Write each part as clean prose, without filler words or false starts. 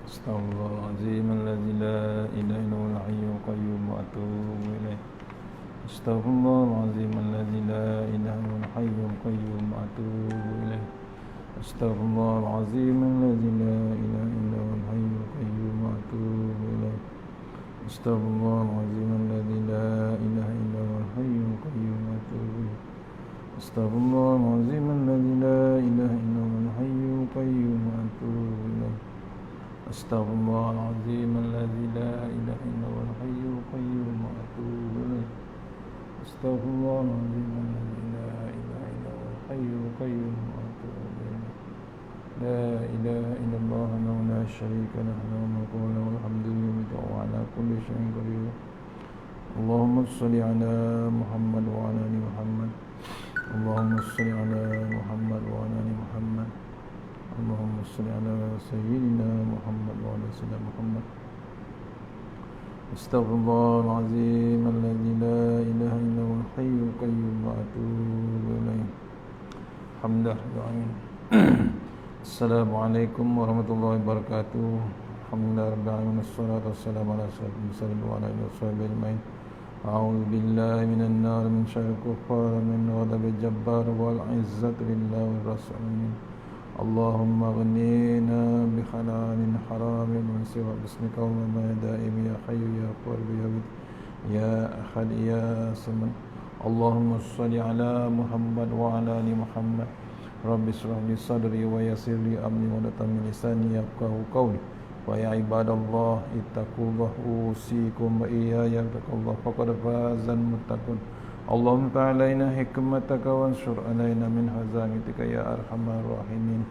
Astaghfirullahaladzim alladzi la ilaha illa huwal hayyul qayyum wa atubu ilaih. Astaghfirullahaladzim alladzi la ilaha illa huwal hayyul qayyum wa atubu ilaih. Astaghfirullahaladzim alladzi la ilaha illa huwal hayyul qayyum wa atubu ilaih. Astaghfirullahaladzim alladzi la ilaha illa huwal hayyul qayyum wa atubu ilaih. Astaghfirullahaladzim alladzi la ilaha illa huwal hayyul qayyum wa atubu ilaih. Astaghfirullahaladzim alladzi la ilaha illa huwal hayyul qayyum wa atubu ilaih. Astaghfirullahaladzim alladzi la ilaha illa huwal hayyul qayyum wa atubu ilaih. La ilaha illallah wahdahu la syarika lahu lahul mulku wa lahul hamdu wa huwa ala kulli syai'in qadir. Allahumma shalli ala Muhammad wa ala ali Muhammad. Allahumma shalli ala Muhammad wa ala ali Muhammad. Allahumma shalli ala sayyidina Muhammad wa ala sayyidina Muhammad. Astaghfirullahaladzim alladzi la ilaha illa huwal hayyul qayyum wa atubu ilaih. Hamdah wa amin. Assalamualaikum warahmatullahi wabarakatuh. Alhamdulillah rabbil alamin wassalatu wassalamu ala asyrafil mursalin wa ala alihi washabbihi ajmain. A'udzu billahi minan nar min syarril kuffar min ghadabil jabbar wal 'izzati lillahi war rasulin. Allahumma ghnina bi halalin haramin min siwa bismika wa ma da'im ya hayyu ya qayyum ya wid ya ahad ya samad. Allahumma shalli ala Muhammad wa ala ali Muhammad. Rabbi shrah li sadri wa yassir li amri wa min lisani yafqahu qawli. Wa ya ibadallah ittaqullaha usikum wa iyaya taqullah faqad fazal muttaqun. Allahumma ta'alaina hikmataka wa anshur alaina min hazamitika ya arhamar rahimin.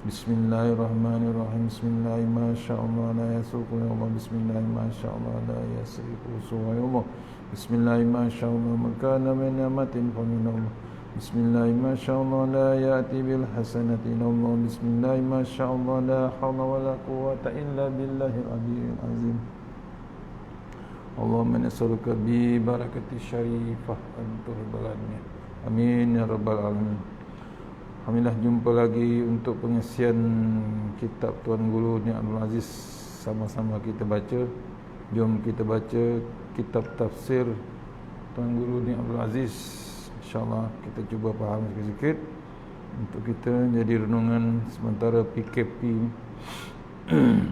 Bismillahirrahmanirrahim. Bismillah ma sya'allah la yasuqu ya Allah. Bismillah ma sya'allah la yasriqu suwa ya Allah. Bismillah ma sya'allah makana min ni'matin fa min Allah. Bismillah ma sya'allah la ya'ti bil hasanati ya Allah. Bismillah ma sya'allah la hawla wa la quwwata illa billahil aliyyil azim. Allahumma nas'aluka bi barakati syarifah antuhibal alamin. Amin ya rabbal alamin. Alhamdulillah jumpa lagi untuk pengisian kitab Tuan Guru Ni Abdul Aziz. Sama-sama kita baca. Jom kita baca kitab tafsir Tuan Guru Ni Abdul Aziz. InsyaAllah kita cuba faham sikit-sikit untuk kita jadi renungan sementara PKP.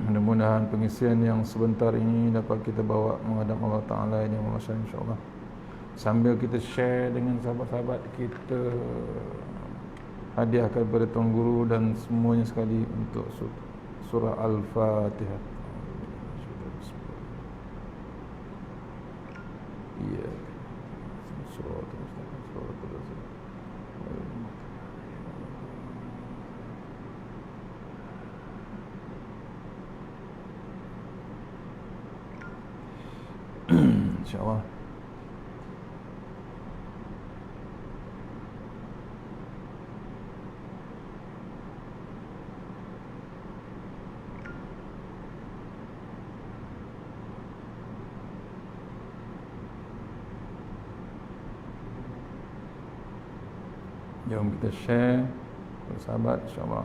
Mudah-mudahan pengisian yang sebentar ini dapat kita bawa menghadap Allah Ta'ala yang Maha insyaAllah. Sambil kita share dengan sahabat-sahabat kita, hadiahkan kepada Tuan Guru dan semuanya sekali untuk surah Al-Fatihah. Ya. Surah InsyaAllah. Jom kita share kepada sahabat insyaAllah.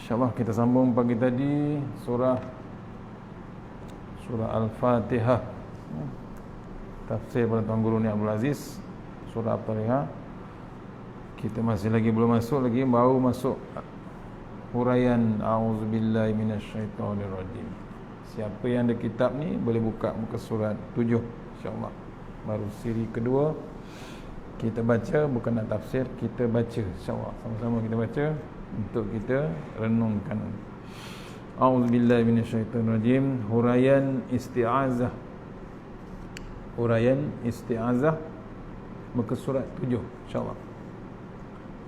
InsyaAllah kita sambung pagi tadi surah Al-Fatihah. Tafsir pada Tuan Guru Ni Abdul Aziz, surah Al-Fatihah. Kita masih lagi belum masuk lagi, baru masuk huraian a'udzubillahi minasyaitonirrajim. Siapa yang ada kitab ni boleh buka muka surat 7 insya-Allah. Baru siri kedua kita baca, bukan nak tafsir, kita baca insya-Allah. Sama-sama kita baca untuk kita renungkan. A'udzubillahi minasyaitonirrajim. Huraian isti'azah. Huraian isti'azah muka surat 7 insya-Allah.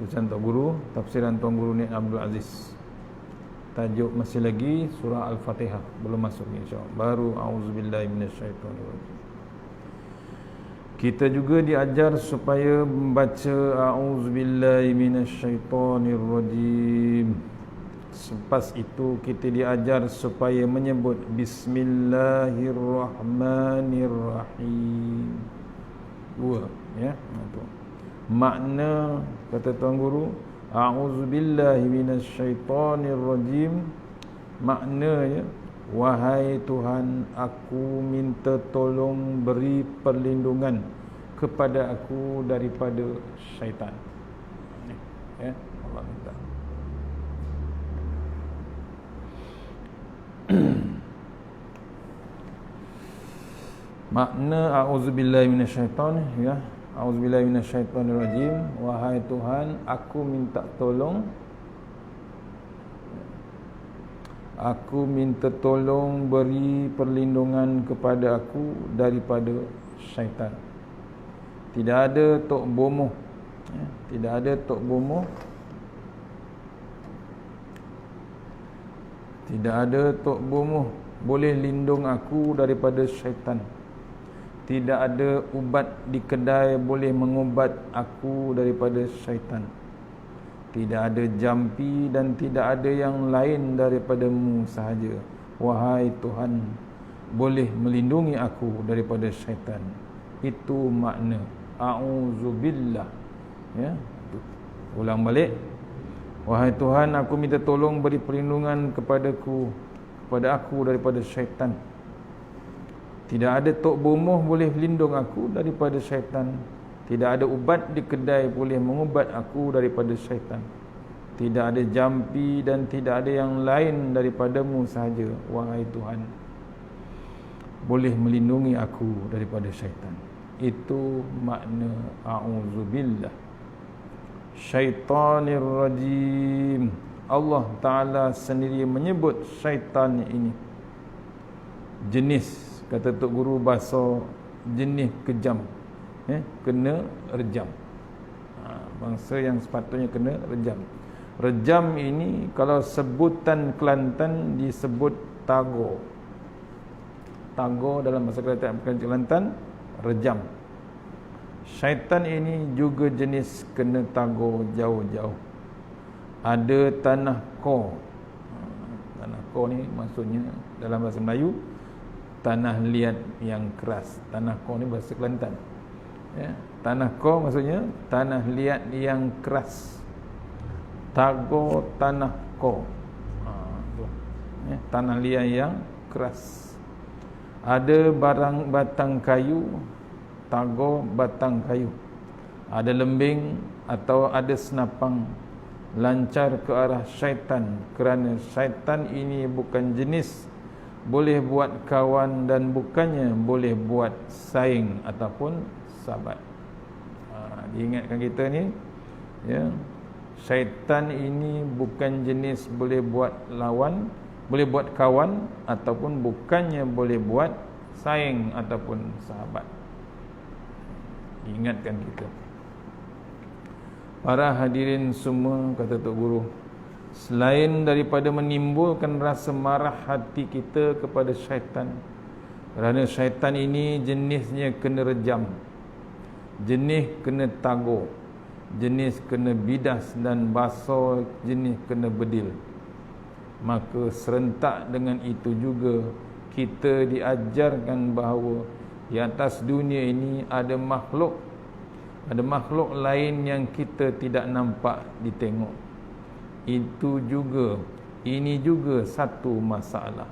Tulisan Tuan Guru, tafsiran Tuan Guru Ni Abdul Aziz. Tajuk masih lagi surah Al-Fatihah, belum masuk insya-Allah. Baru a'udzubillahi minasyaitonirrajim. Kita juga diajar supaya membaca a'udzubillahi minasyaitonirrajim. Selepas itu kita diajar supaya menyebut bismillahirrahmanirrahim. Dua, ya. Itu. Makna kata Tuan Guru, a'udzubillahi minasyaitonirrajim, maknanya, wahai Tuhan, aku minta tolong, beri perlindungan kepada aku daripada syaitan. Ya, Allah minta. Makna a'udzubillahi minasyaitan, ya, a'udzubillahi minasyaitonirrajim, wahai Tuhan, aku minta tolong, aku minta tolong, beri perlindungan kepada aku daripada syaitan. Tidak ada tok bomoh, ya, tidak ada tok bomoh, tidak ada tok bomoh boleh lindung aku daripada syaitan. Tidak ada ubat di kedai boleh mengubat aku daripada syaitan. Tidak ada jampi dan tidak ada yang lain daripadamu sahaja, wahai Tuhan, boleh melindungi aku daripada syaitan. Itu makna a'udzubillah. Ya, ulang balik. Wahai Tuhan, aku minta tolong, beri perlindungan kepada aku daripada syaitan. Tidak ada tok bomoh boleh lindung aku daripada syaitan. Tidak ada ubat di kedai boleh mengubat aku daripada syaitan. Tidak ada jampi dan tidak ada yang lain daripadamu sahaja, wahai Tuhan, boleh melindungi aku daripada syaitan. Itu makna a'udzubillah syaitanir rajim. Allah Ta'ala sendiri menyebut syaitan ini jenis, kata Tok Guru, bahasa jenis kejam, kena rejam. Bangsa yang sepatutnya kena rejam. Rejam ini kalau sebutan Kelantan disebut tago. Tago dalam bahasa Kelantan rejam. Syaitan ini juga jenis kena tago jauh-jauh. Ada tanah ko. Tanah ko ni maksudnya dalam bahasa Melayu tanah liat yang keras. Tanah ko ni bahasa Kelantan. Ya, tanah ko maksudnya tanah liat yang keras. Tago tanah ko. Ya, tanah liat yang keras. Ada barang batang kayu, tago batang kayu. Ada lembing atau ada senapang, lancar ke arah syaitan, kerana syaitan ini bukan jenis boleh buat kawan dan bukannya boleh buat saing ataupun sahabat. Diingatkan kita ni, ya, syaitan ini bukan jenis boleh buat lawan, boleh buat kawan ataupun bukannya boleh buat saing ataupun sahabat. Ingatkan kita. Para hadirin semua, kata Tok Guru, selain daripada menimbulkan rasa marah hati kita kepada syaitan, kerana syaitan ini jenisnya kena rejam, jenis kena tago, jenis kena bidas dan basa jenis kena bedil, maka serentak dengan itu juga kita diajarkan bahawa di atas dunia ini ada makhluk lain yang kita tidak nampak ditengok. Ini juga satu masalah.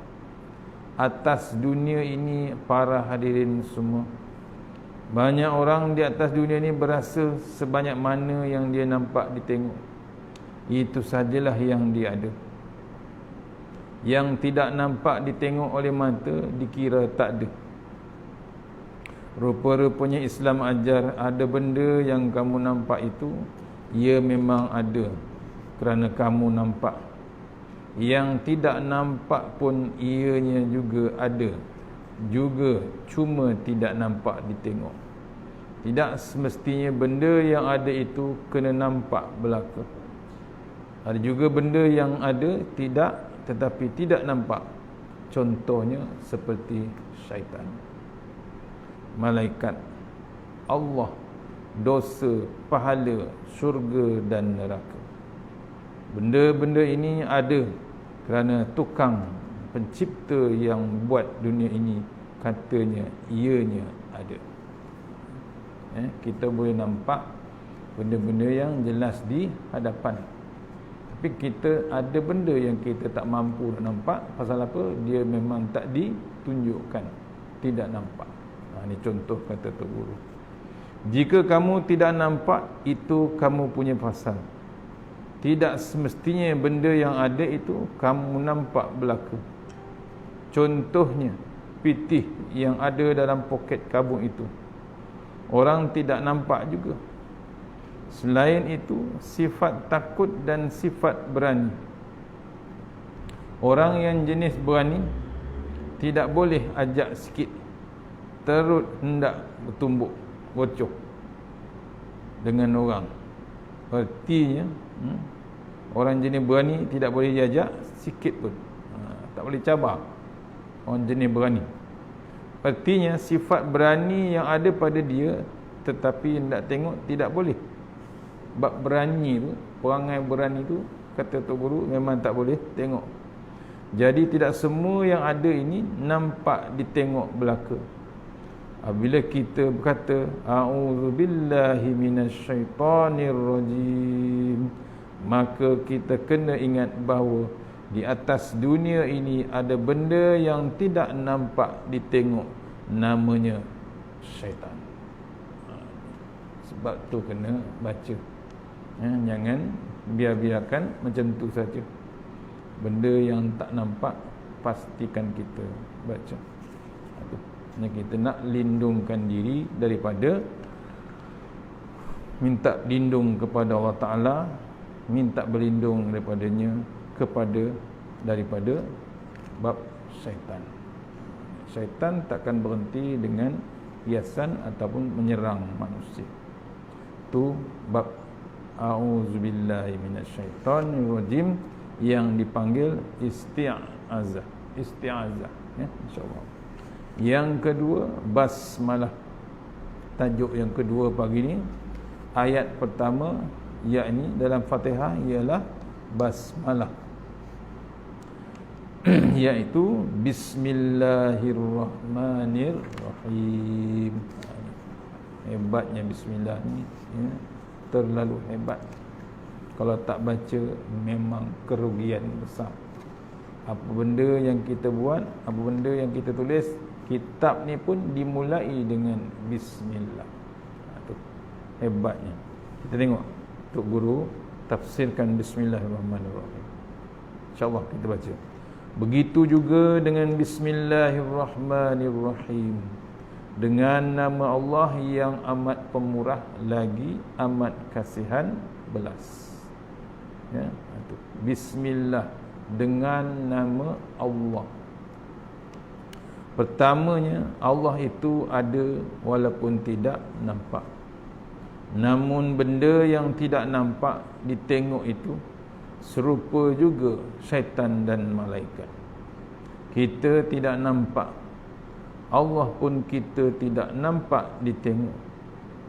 Atas dunia ini, para hadirin semua, banyak orang di atas dunia ini berasa sebanyak mana yang dia nampak ditengok, itu sajalah yang dia ada. Yang tidak nampak ditengok oleh mata dikira tak ada. Rupa-rupanya Islam ajar ada benda yang kamu nampak itu, ia memang ada kerana kamu nampak. Yang tidak nampak pun ianya juga ada, juga cuma tidak nampak ditengok. Tidak semestinya benda yang ada itu kena nampak belaka. Ada juga benda yang ada tetapi tidak nampak. Contohnya seperti syaitan, malaikat, Allah, dosa, pahala, syurga dan neraka. Benda-benda ini ada kerana tukang pencipta yang buat dunia ini katanya ianya ada. Kita boleh nampak benda-benda yang jelas di hadapan. Tapi kita ada benda yang kita tak mampu nak nampak. Pasal apa? Dia memang tak ditunjukkan, tidak nampak. Ini contoh kata Tok Guru. Jika kamu tidak nampak, itu kamu punya pasal. Tidak semestinya benda yang ada itu kamu nampak belaka. Contohnya, pitih yang ada dalam poket kabung itu, orang tidak nampak juga. Selain itu, sifat takut dan sifat berani. Orang yang jenis berani tidak boleh ajak sikit, terus hendak bertumbuk bocor dengan orang. Artinya orang jenis berani tidak boleh diajak sikit pun, tak boleh cabar orang jenis berani. Artinya sifat berani yang ada pada dia, tetapi hendak tengok tidak boleh. Bab berani tu, perangai berani tu, kata Tok Guru, memang tak boleh tengok. Jadi tidak semua yang ada ini nampak ditengok belaka. Bila kita berkata a'udzubillahi minasyaitonirrajim, maka kita kena ingat bahawa di atas dunia ini ada benda yang tidak nampak ditengok, namanya syaitan. Sebab tu kena baca. Jangan biarkan macam tu saja. Benda yang tak nampak, pastikan kita baca. Kita nak lindungkan diri daripada, minta lindung kepada Allah Ta'ala, minta berlindung daripada bab syaitan. Syaitan takkan berhenti dengan hiasan ataupun menyerang manusia. Tu bab a'udzubillahi minasyaitonirrajim yang dipanggil isti'azah. Isti'azah, ya, insya-Allah. Yang kedua, basmalah. Tajuk yang kedua pagi ni, ayat pertama yakni dalam Fatihah ialah basmalah. Iaitu bismillahirrahmanirrahim. Hebatnya bismillah ni, ya, terlalu hebat. Kalau tak baca memang kerugian besar. Apa benda yang kita buat, apa benda yang kita tulis, kitab ni pun dimulai dengan bismillah. Itu hebatnya. Kita tengok Tok Guru tafsirkan bismillahirrahmanirrahim. InsyaAllah kita baca. Begitu juga dengan bismillahirrahmanirrahim, dengan nama Allah yang amat pemurah lagi amat kasihan belas. Ya, itu bismillah, dengan nama Allah. Pertamanya, Allah itu ada walaupun tidak nampak. Namun benda yang tidak nampak ditengok itu serupa juga syaitan dan malaikat. Kita tidak nampak, Allah pun kita tidak nampak ditengok.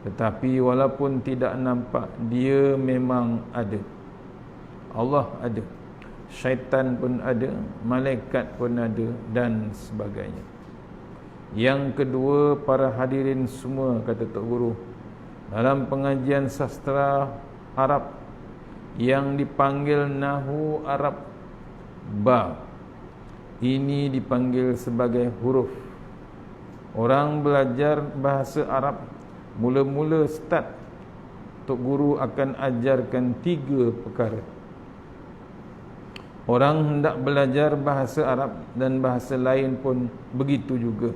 Tetapi walaupun tidak nampak, dia memang ada. Allah ada, syaitan pun ada, malaikat pun ada, dan sebagainya. Yang kedua, para hadirin semua, kata Tok Guru, dalam pengajian sastra Arab yang dipanggil Nahu Arab Ba, ini dipanggil sebagai huruf. Orang belajar bahasa Arab, mula-mula start, Tok Guru akan ajarkan 3 perkara. Orang hendak belajar bahasa Arab dan bahasa lain pun begitu juga.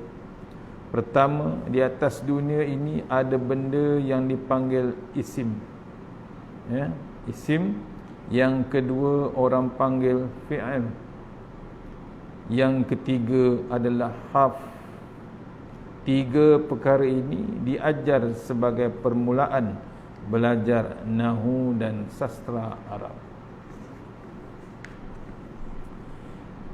Pertama, di atas dunia ini ada benda yang dipanggil isim, ya, isim. Yang kedua orang panggil fi'il. Yang ketiga adalah harf. 3 perkara ini diajar sebagai permulaan belajar Nahu dan sastra Arab.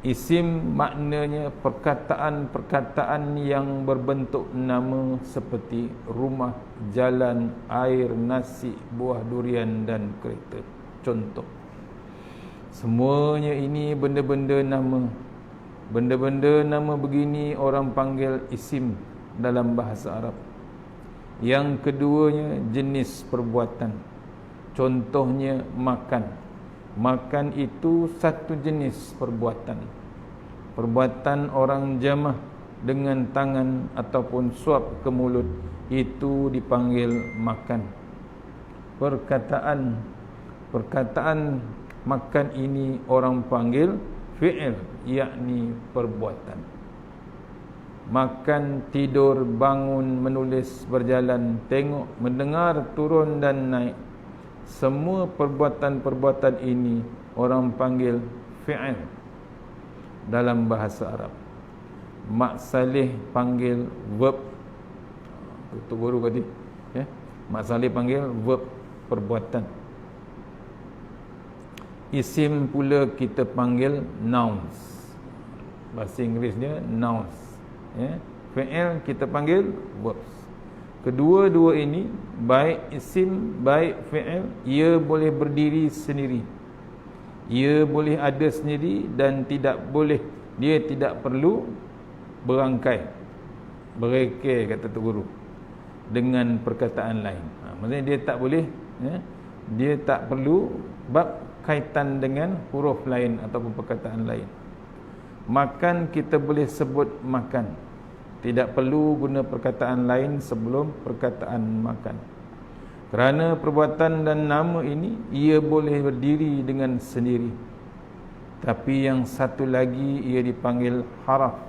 Isim maknanya perkataan-perkataan yang berbentuk nama seperti rumah, jalan, air, nasi, buah durian dan kereta. Contoh. Semuanya ini benda-benda nama. Benda-benda nama begini orang panggil isim dalam bahasa Arab. Yang keduanya jenis perbuatan. Contohnya makan. Makan itu satu jenis perbuatan. Perbuatan orang jamah dengan tangan ataupun suap ke mulut, itu dipanggil makan. Perkataan makan ini orang panggil fi'il, yakni perbuatan. Makan, tidur, bangun, menulis, berjalan, tengok, mendengar, turun dan naik, semua perbuatan-perbuatan ini orang panggil fi'il dalam bahasa Arab. Mak Saleh panggil verb. Itu guru tadi, ya. Mak Saleh panggil verb, perbuatan. Isim pula kita panggil nouns. Bahasa Inggerisnya nouns, ya. Fi'il kita panggil verbs. Kedua-dua ini, baik isim baik fi'il, ia boleh berdiri sendiri, ia boleh ada sendiri, dan dia tidak perlu berangkai, berekai, kata tu guru, dengan perkataan lain. Maksudnya dia tak boleh, ya, dia tak perlu bab kaitan dengan huruf lain ataupun perkataan lain. Makan kita boleh sebut makan, tidak perlu guna perkataan lain sebelum perkataan makan. Kerana perbuatan dan nama ini, ia boleh berdiri dengan sendiri. Tapi yang satu lagi, ia dipanggil haraf.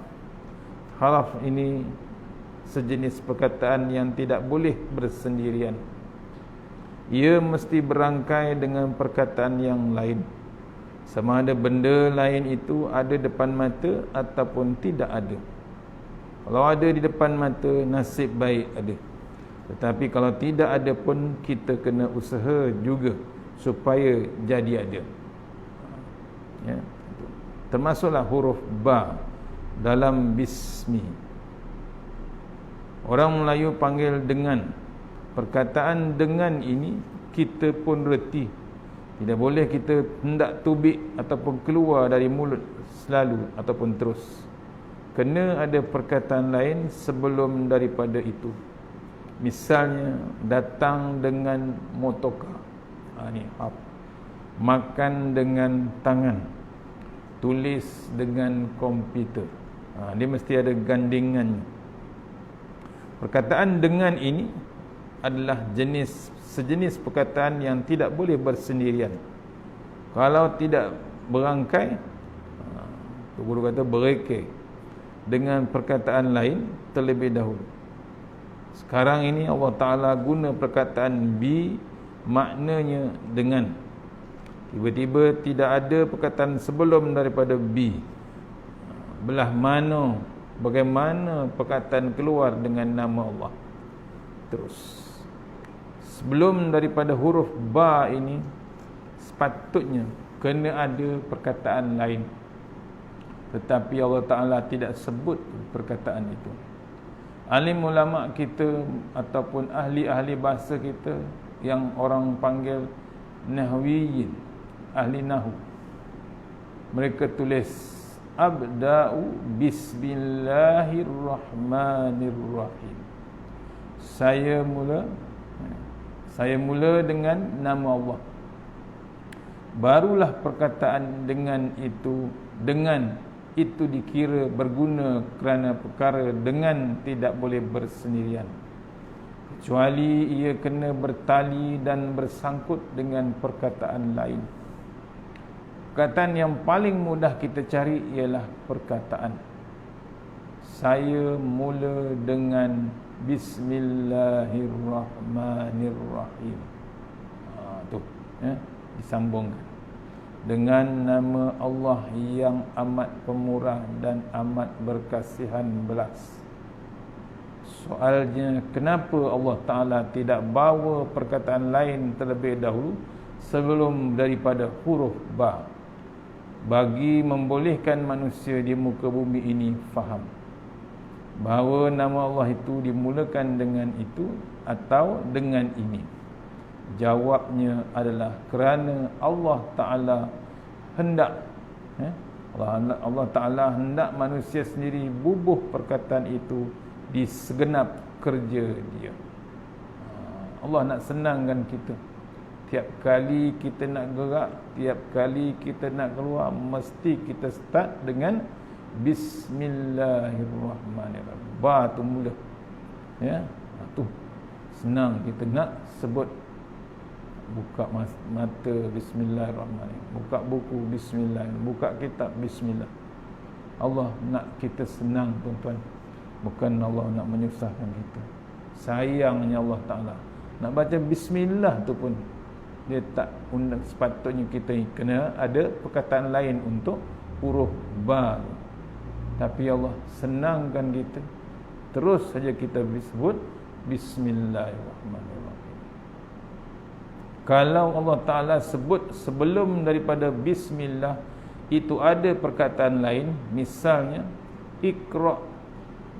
Haraf ini sejenis perkataan yang tidak boleh bersendirian. Ia mesti berangkai dengan perkataan yang lain. Sama ada benda lain itu ada depan mata ataupun tidak ada. Kalau ada di depan mata, nasib baik ada. Tetapi kalau tidak ada pun, kita kena usaha juga supaya jadi ada. Ya. Termasuklah huruf ba dalam bismi. Orang Melayu panggil dengan. Perkataan dengan ini kita pun reti. Tidak boleh kita hendak tubik ataupun keluar dari mulut selalu ataupun terus. Kena ada perkataan lain sebelum daripada itu. Misalnya, datang dengan motoka. Ini hap. Makan dengan tangan. Tulis dengan komputer. Dia mesti ada gandingannya. Perkataan dengan ini adalah sejenis perkataan yang tidak boleh bersendirian. Kalau tidak berangkai, guru kata berekai dengan perkataan lain terlebih dahulu. Sekarang ini Allah Ta'ala guna perkataan bi, maknanya dengan. Tiba-tiba tidak ada perkataan sebelum daripada bi. Belah mana, bagaimana perkataan keluar dengan nama Allah. Terus sebelum daripada huruf ba ini, sepatutnya kena ada perkataan lain. Tetapi Allah Ta'ala tidak sebut perkataan itu. Alim ulama kita ataupun ahli-ahli bahasa kita, yang orang panggil nahwiyin, ahli nahu, mereka tulis abda'u bismillahirrahmanirrahim. Saya mula dengan nama Allah. Barulah perkataan dengan itu dikira berguna kerana perkara dengan tidak boleh bersendirian, kecuali ia kena bertali dan bersangkut dengan perkataan lain. Perkataan yang paling mudah kita cari ialah perkataan saya mula dengan Bismillahirrahmanirrahim. Tu, ya, disambungkan dengan nama Allah yang amat pemurah dan amat berkasihan belas. Soalnya, kenapa Allah Ta'ala tidak bawa perkataan lain terlebih dahulu sebelum daripada huruf ba, bagi membolehkan manusia di muka bumi ini faham bahawa nama Allah itu dimulakan dengan itu atau dengan ini. Jawabnya adalah kerana Allah Ta'ala hendak, Allah Ta'ala hendak manusia sendiri bubuh perkataan itu di segenap kerja dia. Allah nak senangkan kita. Tiap kali kita nak gerak, tiap kali kita nak keluar, mesti kita start dengan Bismillahirrahmanirrahim. Ba tu mula. Ya, tu senang kita nak sebut. Buka mata Bismillahirrahmanirrahim, buka buku Bismillah, buka kitab Bismillah. Allah nak kita senang, tuan-tuan. Bukan Allah nak menyusahkan kita. Sayangnya Allah Ta'ala, nak baca Bismillah tu pun dia tak undang. Sepatutnya kita kena ada perkataan lain untuk huruf ba. Tapi Allah senangkan kita, terus saja kita sebut Bismillahirrahmanirrahim. Kalau Allah Ta'ala sebut sebelum daripada Bismillah itu ada perkataan lain, misalnya Iqra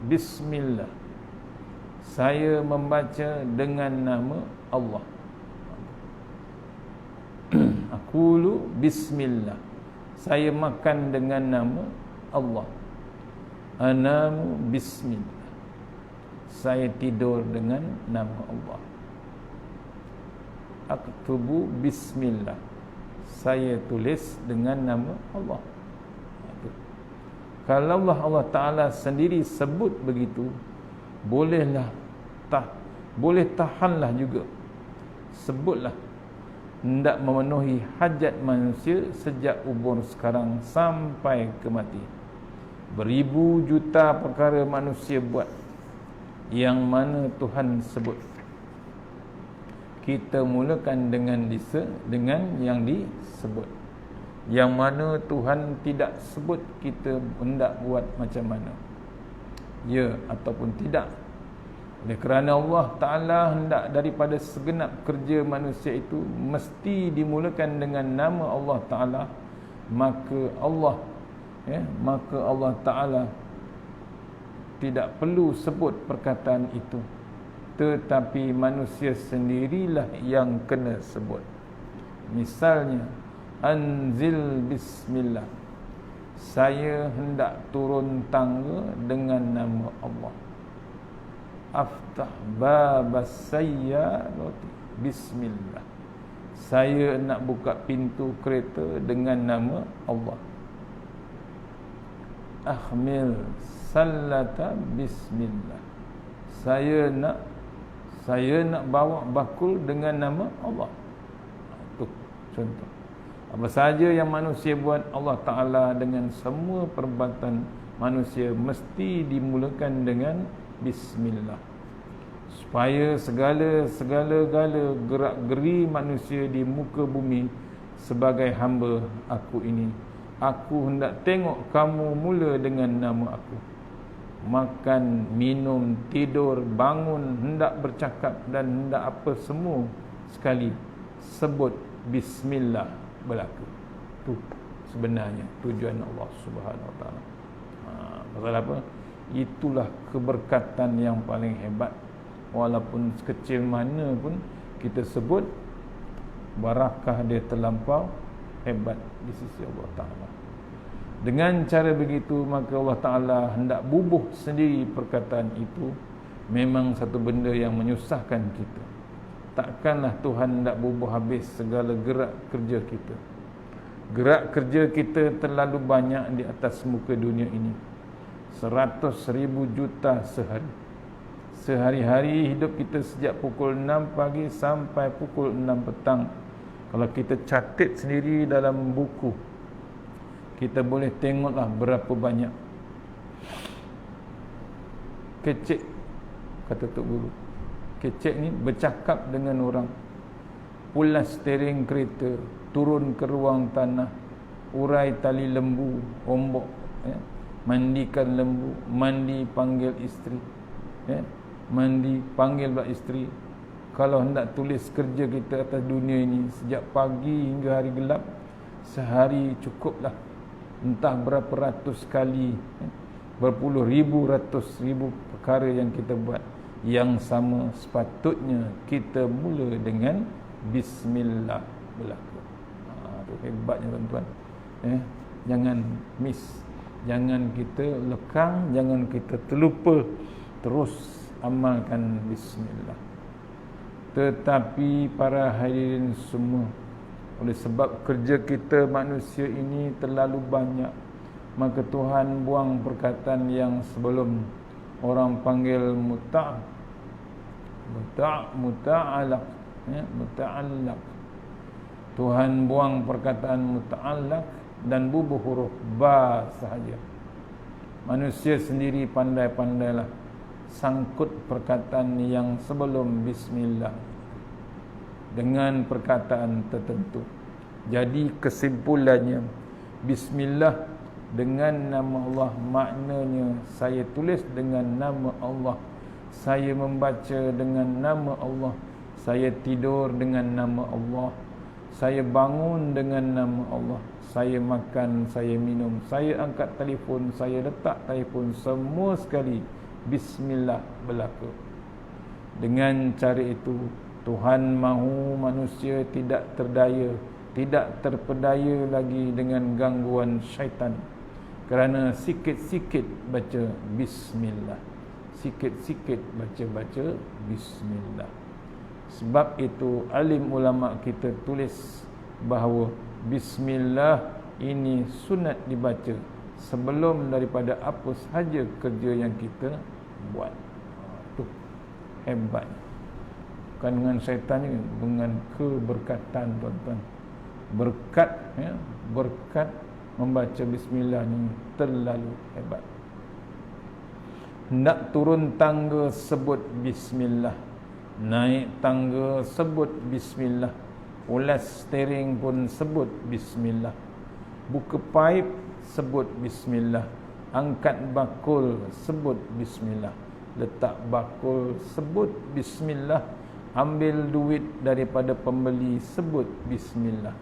Bismillah, saya membaca dengan nama Allah. Aqulu Bismillah, saya makan dengan nama Allah. Anamu Bismillah, saya tidur dengan nama Allah. Aktubu Bismillah, saya tulis dengan nama Allah. Kalau Allah Ta'ala sendiri sebut begitu, boleh tahanlah juga. Sebutlah. Hendak memenuhi hajat manusia sejak umur sekarang sampai ke mati. Beribu juta perkara manusia buat, yang mana Tuhan sebut. Kita mulakan dengan yang disebut. Yang mana Tuhan tidak sebut, kita hendak buat macam mana? Ya ataupun tidak. Oleh kerana Allah Ta'ala hendak daripada segenap kerja manusia itu mesti dimulakan dengan nama Allah Ta'ala, maka Allah Ta'ala tidak perlu sebut perkataan itu, tetapi manusia sendirilah yang kena sebut. Misalnya, anzil Bismillah, saya hendak turun tangga dengan nama Allah. Aftah babas sayyarati Bismillah, saya nak buka pintu kereta dengan nama Allah. Ahmil sallata Bismillah, saya nak bawa bakul dengan nama Allah. Itu contoh. Apa saja yang manusia buat, Allah Ta'ala dengan semua perbuatan manusia mesti dimulakan dengan Bismillah, supaya segala-gala gerak-geri manusia di muka bumi sebagai hamba aku ini, aku hendak tengok kamu mula dengan nama aku. Makan, minum, tidur, bangun, hendak bercakap dan hendak apa semua sekali sebut Bismillah berlaku. Itu sebenarnya tujuan Allah Subhanahu Wa Taala. Pasal apa? Itulah keberkatan yang paling hebat. Walaupun sekecil mana pun kita sebut, barakah dia terlampau hebat di sisi Allah Ta'ala. Dengan cara begitu, maka Allah Ta'ala hendak bubuh sendiri perkataan itu. Memang satu benda yang menyusahkan kita. Takkanlah Tuhan hendak bubuh habis segala gerak kerja kita. Gerak kerja kita terlalu banyak di atas muka dunia ini. 100,000 juta sehari. Sehari-hari hidup kita sejak pukul 6 pagi sampai pukul 6 petang. Kalau kita catat sendiri dalam buku, kita boleh tengoklah berapa banyak. Kecek, kata Tok Guru. Kecek ni bercakap dengan orang, ulas steering kereta, turun ke ruang tanah, urai tali lembu, ombok, mandikan lembu, mandi panggil isteri, mandi panggil pula isteri. Kalau hendak tulis kerja kita atas dunia ini sejak pagi hingga hari gelap, sehari cukuplah entah berapa ratus kali, berpuluh ribu, ratus ribu perkara yang kita buat. Yang sama sepatutnya kita mula dengan Bismillah berlaku. Itu hebatnya tuan-tuan. Jangan miss, jangan kita lekang, jangan kita terlupa. Terus amalkan Bismillah. Tetapi para hadirin semua, oleh sebab kerja kita manusia ini terlalu banyak, maka Tuhan buang perkataan yang sebelum orang panggil muta'allaq, ya, muta'allaq. Tuhan buang perkataan muta'allaq dan bubuh huruf ba sahaja. Manusia sendiri pandai-pandailah sangkut perkataan yang sebelum bismillah dengan perkataan tertentu. Jadi kesimpulannya, bismillah dengan nama Allah, maknanya saya tulis dengan nama Allah, saya membaca dengan nama Allah, saya tidur dengan nama Allah, saya bangun dengan nama Allah, saya makan, saya minum, saya angkat telefon, saya letak telefon, semua sekali bismillah berlaku. Dengan cara itu Tuhan mahu manusia tidak terdaya, tidak terpedaya lagi dengan gangguan syaitan, kerana sikit-sikit baca bismillah, sikit-sikit baca bismillah. Sebab itu alim ulama kita tulis bahawa bismillah ini sunat dibaca sebelum daripada apa sahaja kerja yang kita buat. Itu hebat. Bukan dengan syaitan ni, dengan keberkatan, tuan-tuan. Berkat, ya, berkat membaca bismillah ni terlalu hebat. Hendak turun tangga sebut bismillah, naik tangga sebut bismillah, ulas steering pun sebut bismillah, buka paip sebut bismillah, angkat bakul sebut bismillah, letak bakul sebut bismillah, ambil duit daripada pembeli sebut bismillah,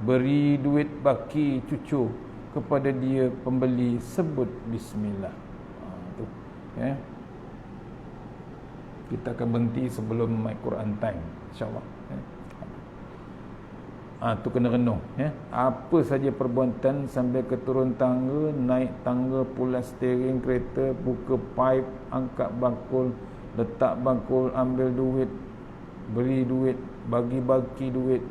beri duit baki cucu kepada dia pembeli sebut bismillah. Tu, ya. Kita akan berhenti sebelum my Quran time, insya-Allah. Tu kena renung, ya. Apa saja perbuatan sampai ke turun tangga, naik tangga, pulas steering kereta, buka paip, angkat bakul, letak bakul, ambil duit, beri duit, bagi-bagi duit,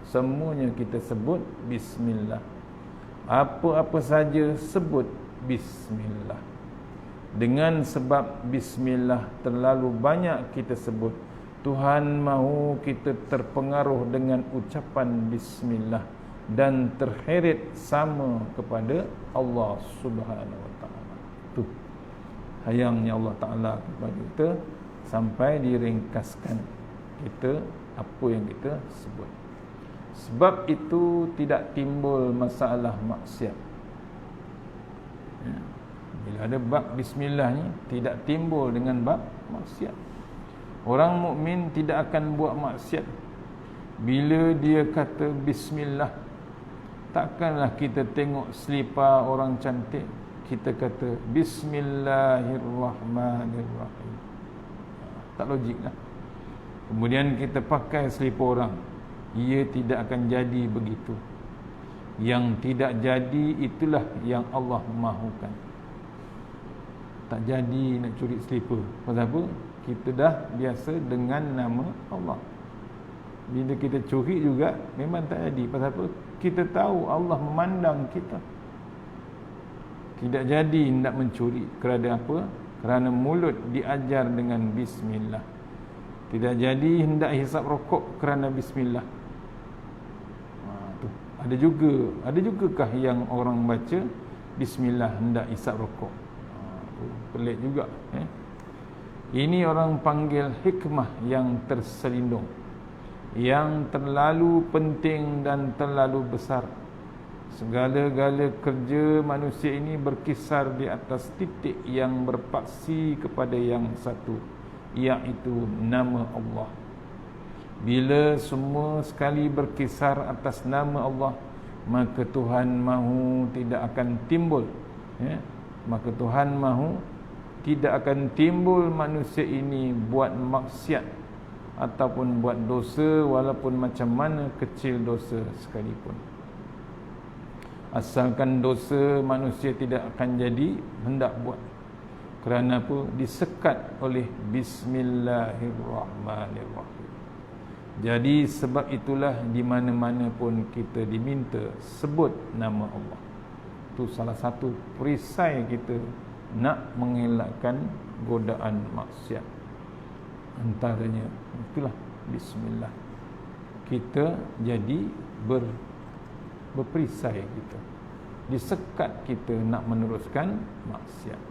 semuanya kita sebut bismillah. Apa-apa saja sebut bismillah. Dengan sebab bismillah terlalu banyak kita sebut, Tuhan mahu kita terpengaruh dengan ucapan bismillah dan terheret sama kepada Allah Subhanahu wa taala. Tu sayangnya Allah Taala kepada kita sampai diringkaskan kita apa yang kita sebut. Sebab itu tidak timbul masalah maksiat. Bila ada bab bismillah ni, tidak timbul dengan bab maksiat. Orang mukmin tidak akan buat maksiat bila dia kata bismillah. Takkanlah kita tengok selipar orang cantik, kita kata bismillahirrahmanirrahim. Tak logik lah. Kemudian kita pakai selipar orang, ia tidak akan jadi begitu. Yang tidak jadi itulah yang Allah mahukan. Tak jadi nak curi selipar. Pasal apa? Kita dah biasa dengan nama Allah. Bila kita curi juga memang tak jadi. Pasal apa? Kita tahu Allah memandang kita. Tidak jadi hendak mencuri. Kerana apa? Kerana mulut diajar dengan bismillah. Tidak jadi hendak hisap rokok kerana bismillah. Ada jugakah yang orang baca bismillah hendak hisap rokok? Pelik juga, Ini orang panggil hikmah yang terselindung, yang terlalu penting dan terlalu besar. Segala-gala kerja manusia ini berkisar di atas titik yang berpaksi kepada yang satu, iaitu nama Allah. Bila semua sekali berkisar atas nama Allah, maka Tuhan mahu tidak akan timbul, maka Tuhan mahu tidak akan timbul manusia ini buat maksiat ataupun buat dosa, walaupun macam mana kecil dosa sekalipun. Asalkan dosa manusia tidak akan jadi hendak buat. Kerana apa? Disekat oleh Bismillahirrahmanirrahim. Jadi sebab itulah di mana-mana pun kita diminta sebut nama Allah. Itu salah satu perisai kita nak mengelakkan godaan maksiat. Antaranya itulah bismillah. Kita jadi berperisai kita. Disekat kita nak meneruskan maksiat.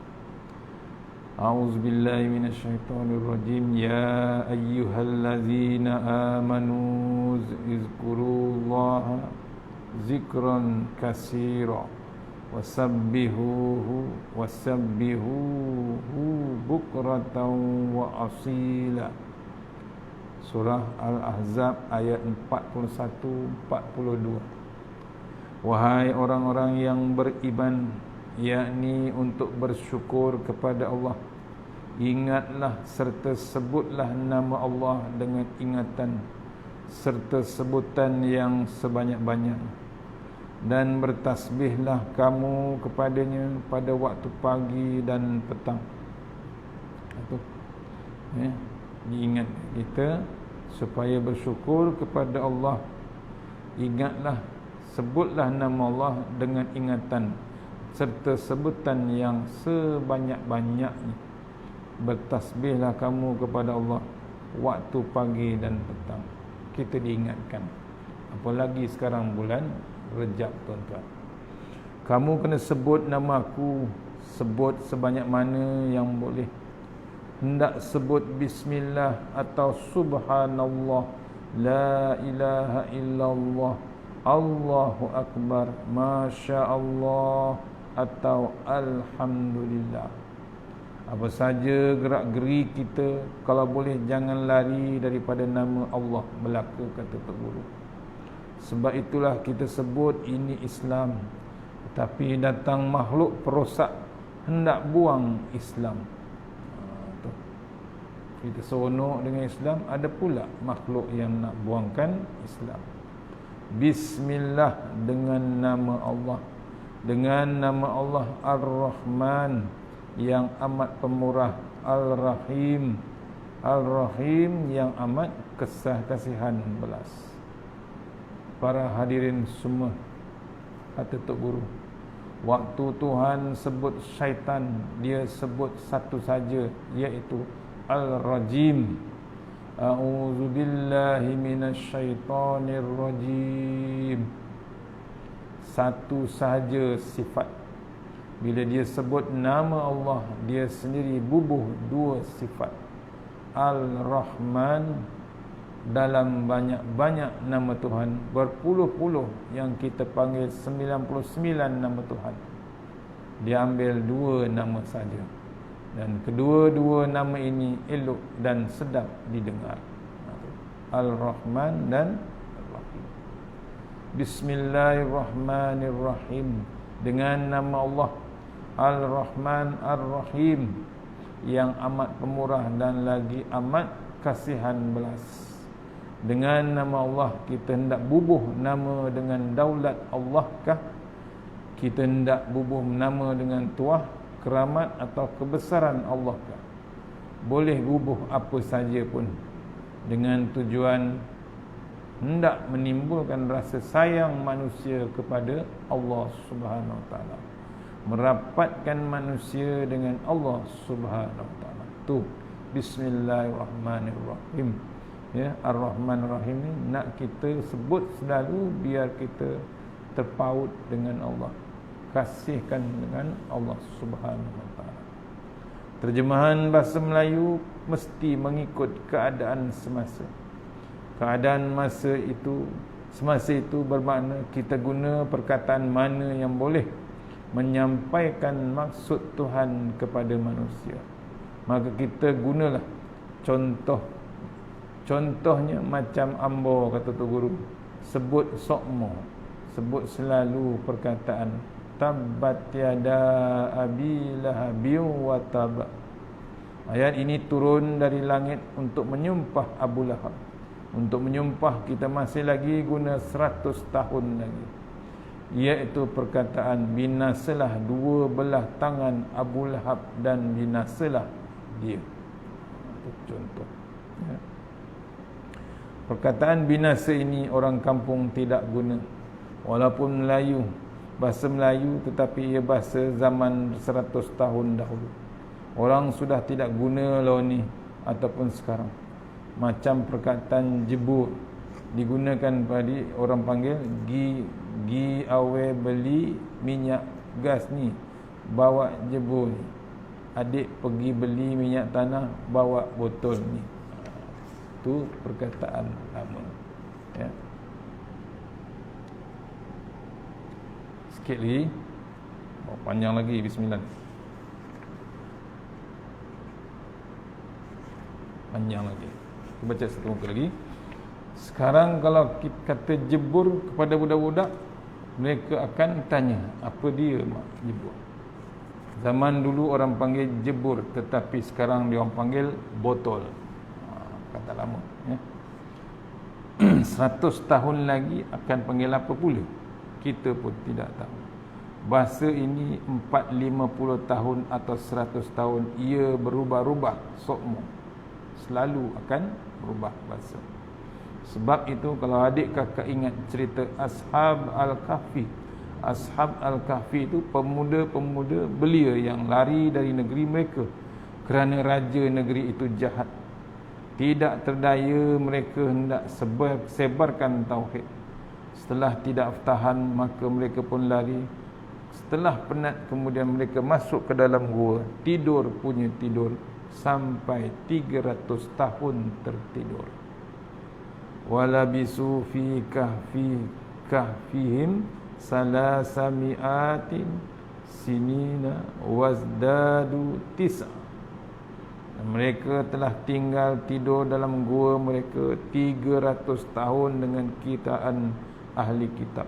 A'udzubillahi minasyaitonirrajim. Ya ayyuhallazina amanu zkurullaha zikran katsira wasabbihuhu bukratan wa asila. Surah Al-Ahzab ayat 41-42. Wahai orang-orang yang beriman, yakni untuk bersyukur kepada Allah, ingatlah serta sebutlah nama Allah dengan ingatan serta sebutan yang sebanyak-banyak, dan bertasbihlah kamu kepadanya pada waktu pagi dan petang. Itu diingat kita supaya bersyukur kepada Allah. Ingatlah, sebutlah nama Allah dengan ingatan serta sebutan yang sebanyak-banyaknya. Bertasbihlah kamu kepada Allah waktu pagi dan petang. Kita diingatkan. Apalagi sekarang bulan Rejab, tuan-tuan. Kamu kena sebut nama aku, sebut sebanyak mana yang boleh. Hendak sebut bismillah atau subhanallah, la ilaha illallah, Allahu akbar, masya Allah, atau alhamdulillah. Apa saja gerak-geri kita, kalau boleh jangan lari daripada nama Allah belaka, kata Tok Guru. Sebab itulah kita sebut ini Islam. Tapi datang makhluk perosak hendak buang Islam. Kita seronok dengan Islam, ada pula makhluk yang nak buangkan Islam. Bismillah, dengan nama Allah. Dengan nama Allah Ar-Rahman, yang amat pemurah, Al-Rahim, Al-Rahim, yang amat kasihan belas. Para hadirin semua, kata Tok Guru, waktu Tuhan sebut syaitan, dia sebut satu saja, iaitu Al-Rajim. A'udzubillahi minasyaitonirrajim. Satu sahaja sifat. Bila dia sebut nama Allah, dia sendiri bubuh dua sifat. Al-Rahman, dalam banyak-banyak nama Tuhan, berpuluh-puluh yang kita panggil 99 nama Tuhan, dia ambil dua nama saja. Dan kedua-dua nama ini elok dan sedap didengar. Al-Rahman dan Al-Rahim. Bismillahirrahmanirrahim. Dengan nama Allah Al-Rahman Ar-Rahim, yang amat pemurah dan lagi amat kasihan belas. Dengan nama Allah kita hendak bubuh nama dengan daulat Allah kah? Kita hendak bubuh nama dengan tuah, keramat atau kebesaran Allah kah? Boleh bubuh apa saja pun, dengan tujuan hendak menimbulkan rasa sayang manusia kepada Allah Subhanahu Wa Taala, merapatkan manusia dengan Allah Subhanahu Wa Taala. Tu Bismillahirrahmanirrahim. Ya, Ar-Rahman Ar-Rahim ni nak kita sebut selalu biar kita terpaut dengan Allah, kasihkan dengan Allah Subhanahu Wa Taala. Terjemahan bahasa Melayu mesti mengikut keadaan semasa. Keadaan semasa itu bermakna kita guna perkataan mana yang boleh menyampaikan maksud Tuhan kepada manusia. Maka kita gunalah contohnya macam ambo, kata Tok Guru, sebut sokmo, sebut selalu perkataan tabbat yada abi lahabin wa tab. Ayat ini turun dari langit untuk menyumpah Abu Lahab. Untuk menyumpah kita masih lagi guna 100 tahun lagi. iaitu perkataan binasalah dua belah tangan Abu Lahab dan binasalah dia. Itu contoh. Ya. Perkataan binasa ini orang kampung tidak guna. Walaupun Melayu, bahasa Melayu, tetapi ia bahasa zaman 100 tahun dahulu. Orang sudah tidak guna law ni ataupun sekarang. Macam perkataan jebur digunakan pada orang panggil gi awe beli minyak gas ni, bawa jebur ni. Adik pergi beli minyak tanah, bawa botol ni. Itu perkataan lama. Ya. Sikit lagi. Panjang lagi. Bismillah. Panjang lagi. Kita baca satu muka lagi. Sekarang kalau kita kata jebur kepada budak-budak, mereka akan tanya, apa dia mak jebur? Zaman dulu orang panggil jebur, tetapi sekarang dia orang panggil botol. Kata lama, ya. 100 tahun lagi akan panggil apa pula? Kita pun tidak tahu. Bahasa ini 450 tahun atau 100 tahun ia berubah-ubah sokmo. Selalu akan berubah bahasa. Sebab itu kalau adik kakak ingat cerita Ashab Al-Kahfi. Ashab Al-Kahfi itu pemuda-pemuda belia yang lari dari negeri mereka kerana raja negeri itu jahat. Tidak terdaya mereka hendak sebarkan tauhid. Setelah tidak tahan maka mereka pun lari. Setelah penat kemudian mereka masuk ke dalam gua, tidur punya tidur sampai 300 tahun tertidur. Walabisu fi kahfihim salasamiatin sinina wazdadu tis'a. Mereka telah tinggal tidur dalam gua mereka 300 tahun dengan kiraan ahli kitab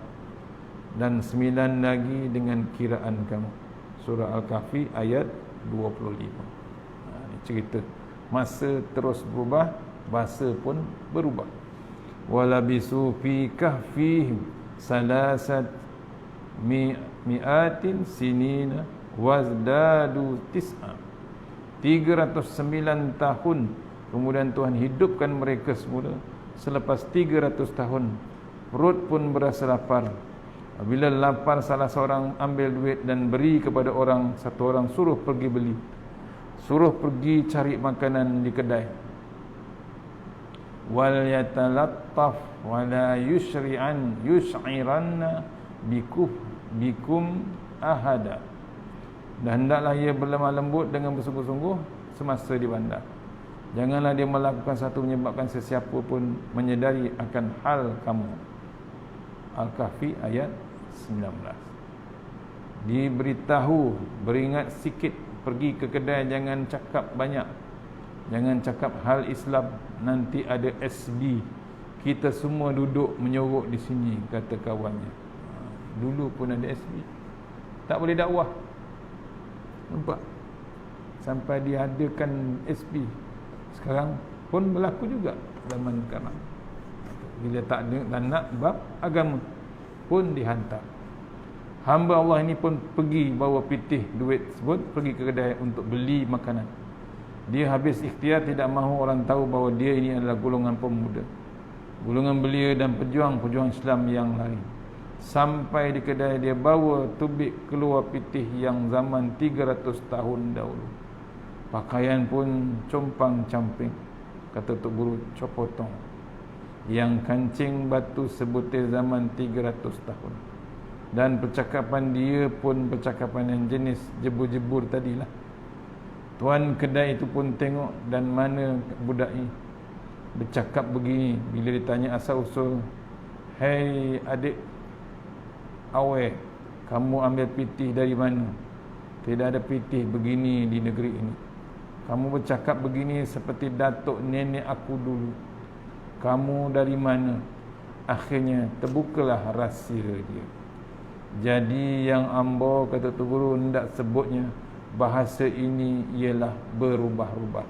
dan 9 lagi dengan kiraan kamu. Surah Al-Kahfi ayat 25. Ini cerita masa terus berubah, bahasa pun berubah. Walabisu fi kahfihim salasat mi'atin sinina wazdadu tis'a. 309 tahun kemudian Tuhan hidupkan mereka semula. Selepas 300 tahun perut pun berasa lapar. Bila lapar, salah seorang ambil duit dan beri kepada orang, satu orang suruh pergi beli, suruh pergi cari makanan di kedai. Wal yatalattaf wala yus'iranna bikum ahada. Dan hendaklah ia berlemah lembut dengan bersungguh-sungguh semasa di bandar. Janganlah dia melakukan satu menyebabkan sesiapa pun menyedari akan hal kamu. Al-Kahfi ayat 19. Diberitahu, beringat sikit, pergi ke kedai, jangan cakap banyak. Jangan cakap hal Islam, nanti ada SB. Kita semua duduk menyorok di sini, kata kawannya. Dulu pun ada SB. Tak boleh dakwah. Nampak? Sampai diadakan SP. Sekarang pun berlaku juga zaman sekarang. Bila tak nak bab agama pun dihantar. Hamba Allah ini pun pergi bawa pitih duit sebut, pergi ke kedai untuk beli makanan. Dia habis ikhtiar, tidak mahu orang tahu bahawa dia ini adalah golongan pemuda, golongan belia dan pejuang Islam yang lain. Sampai di kedai dia bawa tubik keluar pitih yang zaman 300 tahun dahulu. Pakaian pun compang-camping, kata Tok Guru copotong. Yang kancing batu sebutir zaman 300 tahun. Dan percakapan dia pun percakapan yang jenis jebur-jebur tadilah. Tuan kedai itu pun tengok dan mana budak ini bercakap begini bila ditanya asal usul. Hei adik Awe, kamu ambil pitih dari mana? Tidak ada pitih begini di negeri ini. Kamu bercakap begini seperti datuk nenek aku dulu. Kamu dari mana? Akhirnya terbukalah rahsia dia. Jadi yang ambo, kata tu guru, hendak sebutnya, bahasa ini ialah berubah-ubah.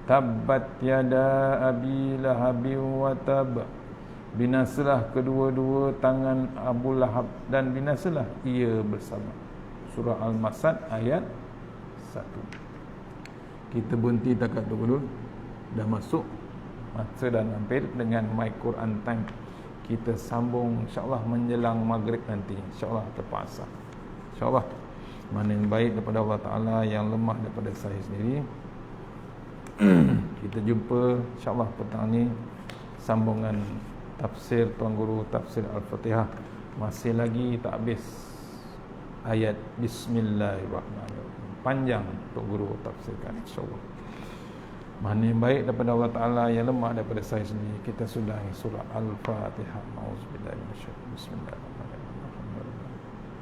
Tabbat yada abi lahabin wa tab Binasalah kedua-dua tangan Abu Lahab dan binasalah ia bersama. Surah Al-Masad ayat 1. Kita berhenti takat tu dulu. Dah masuk masa dan hampir dengan My Quran Time. Kita sambung insya-Allah menjelang maghrib nanti. Insya-Allah terpaksa. Insya-Allah. Mana yang baik daripada Allah Taala, yang lemah daripada saya sendiri. Kita jumpa insya-Allah petang ni sambungan tafsir Tuan Guru, tafsir Al-Fatihah. Masih lagi tak habis ayat Bismillahirrahmanirrahim. Panjang Tuan Guru tafsirkan insya-Allah. Mana yang baik daripada Allah Ta'ala, yang lemah daripada saya sendiri. Kita sudahi surah Al-Fatihah. A'udzubillahi minasyaitonir Bismillahirrahmanirrahim.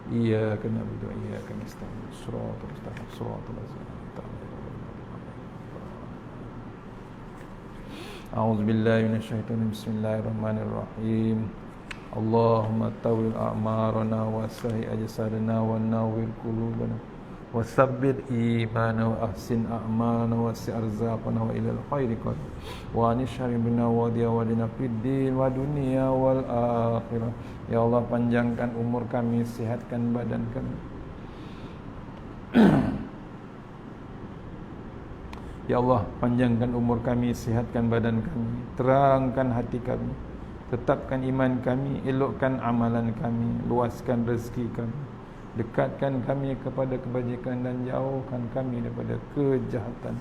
Iyyaka na'budu wa iyyaka nasta'in. Shiratal mustaqim. Shiratal ladzina an'amta 'alaihim. A'udzubillahi minasyaitonir Bismillahirrahmanirrahim. Allahumma tawil a'marana wa sahih ajsadana wa nawwir qulubana wa sabbir imana wa ahsin a'malana wa si arzaqana wa ilal khairi qad wa anishari bina wa diawadina fid din wa dunya wal akhirah. Ya Allah, panjangkan umur kami, sihatkan badan kami. Ya Allah, panjangkan umur kami, sihatkan badan kami, terangkan hati kami, tetapkan iman kami, elokkan amalan kami, luaskan rezeki kami, dekatkan kami kepada kebajikan dan jauhkan kami daripada kejahatan,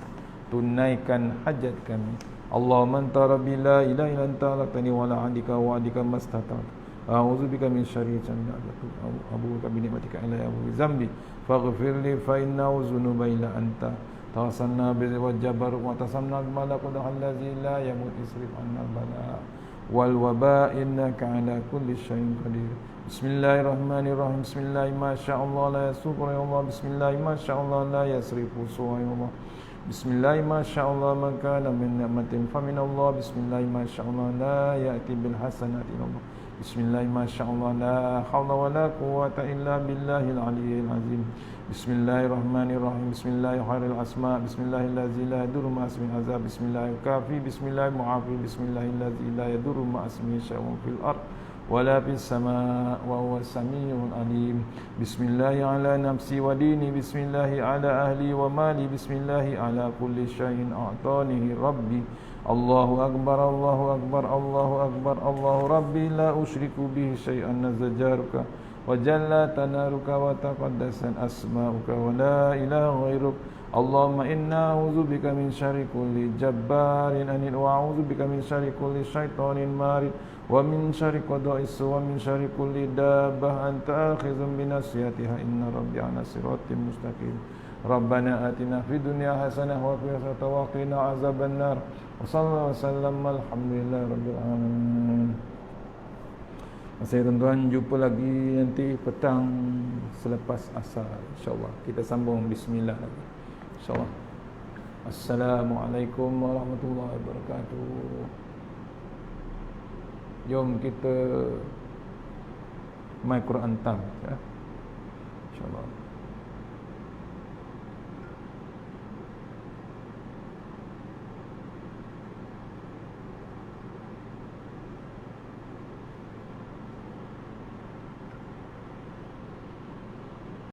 tunaikan hajat kami. Allahumma anta rabbi la ilaha illa anta khalaqtani wa la adika wa adika mastata'tu. A'udzubika min syarri abuka bi ni'matika alayya wa bi zambi faghfirli fa innahu dzunuba illa anta. Tawasanna bil jabar wa tasanna bil malakut allazi la yamut isrif anna bala wal waba innaka ala kulli syai'in qadir. Bismillahirrahmanirrahim. Bismillah ma sya'allah la yasufru ya Allah. Bismillah ma sya'allah la yasrifu su'a ya Allah. Bismillah ma sya'allah ma kana min ni'matin fa min Allah. Bismillah ma sya'allah la ya'ti bil hasanati ya Allah. Bismillah ma sya'allah la hawla wa la quwwata illa billahil aliyyil azim. Bismillahirrahmanirrahim. Bismillahirrahmanirrahim. Asma. Bismillahirrahmanirrahim. La yadurru ma asmi azab. Bismillahirrahmanirrahim. Bismillahirrahmanirrahim. Bismillahirrahmanirrahim. La yadurru ma asmi syai'un fil ard wala fis samaa wa huwas samiul alim. Bismillahi ala nafsi wa dini. Bismillahi ala ahli wa mali. Bismillahi ala kulli syai'in a'tanihi rabbi. Allahu akbar, Allahu akbar, Allahu akbar, Allahu rabbi la usyriku bihi syai'an nazajaruka wa jalla tanaruka wa taqaddasan asma'uka wa la ilaha ghairuk. Allahumma inna a'udzubika min syarri kulli jabbarin anid wa a'udzubika min syarri kulli syaitanin marid wa min syarri qada'is wa min syarri kulli dabbah anta akhizun bi nasiyatiha inna rabbi ala siratim mustaqim. Rabbana atina fid dunya hasanah wa fil akhirati wa qina azabannar. Wa sallallahu wasallam alhamdulillahi rabbil alamin. Saya tuan-tuan, jumpa lagi nanti petang selepas asar insya-Allah. Kita sambung bismillah lagi insya-Allah. Assalamualaikum warahmatullahi wabarakatuh. Jom kita My Quran Time ya. Insya-Allah.